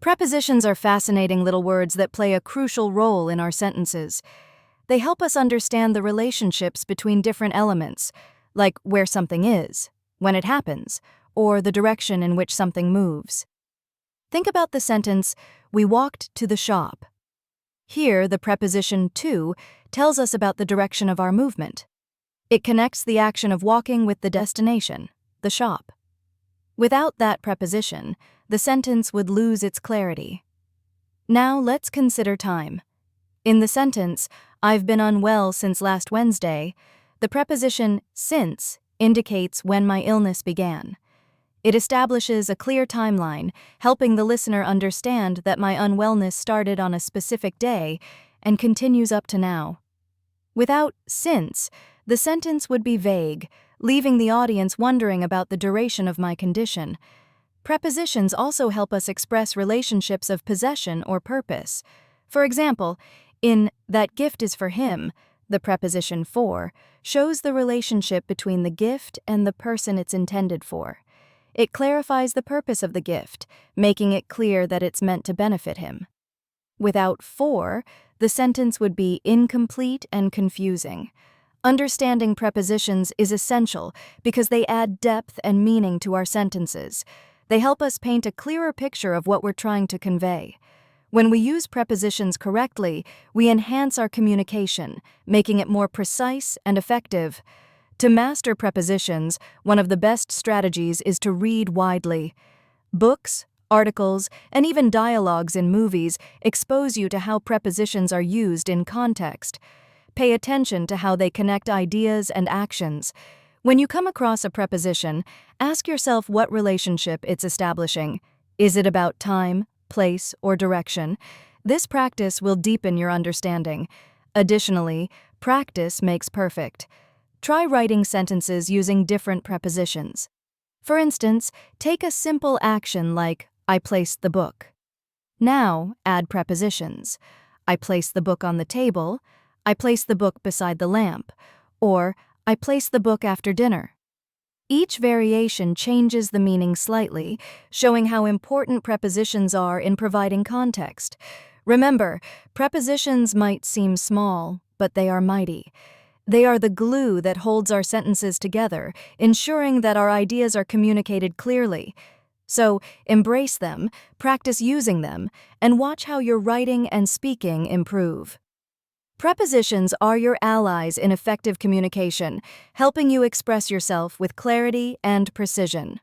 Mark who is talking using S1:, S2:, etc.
S1: Prepositions are fascinating little words that play a crucial role in our sentences. They help us understand the relationships between different elements, like where something is, when it happens, or the direction in which something moves. Think about the sentence, "We walked to the shop." Here, the preposition to tells us about the direction of our movement. It connects the action of walking with the destination, the shop. Without that preposition, the sentence would lose its clarity. Now let's consider time. In the sentence, "I've been unwell since last Wednesday," the preposition since indicates when my illness began. It establishes a clear timeline, helping the listener understand that my unwellness started on a specific day and continues up to now. Without since, the sentence would be vague, leaving the audience wondering about the duration of my condition. Prepositions also help us express relationships of possession or purpose. For example, in "that gift is for him," the preposition for shows the relationship between the gift and the person it's intended for. It clarifies the purpose of the gift, making it clear that it's meant to benefit him. Without for, the sentence would be incomplete and confusing. Understanding prepositions is essential because they add depth and meaning to our sentences. They help us paint a clearer picture of what we're trying to convey. When we use prepositions correctly, we enhance our communication, making it more precise and effective. To master prepositions, one of the best strategies is to read widely. Books, articles, and even dialogues in movies expose you to how prepositions are used in context. Pay attention to how they connect ideas and actions. When you come across a preposition, ask yourself what relationship it's establishing. Is it about time, place, or direction? This practice will deepen your understanding. Additionally, practice makes perfect. Try writing sentences using different prepositions. For instance, take a simple action like, "I placed the book." Now, add prepositions. I placed the book on the table, I placed the book beside the lamp, or I placed the book after dinner. Each variation changes the meaning slightly, showing how important prepositions are in providing context. Remember, prepositions might seem small, but they are mighty. They are the glue that holds our sentences together, ensuring that our ideas are communicated clearly. So, embrace them, practice using them, and watch how your writing and speaking improve. Prepositions are your allies in effective communication, helping you express yourself with clarity and precision.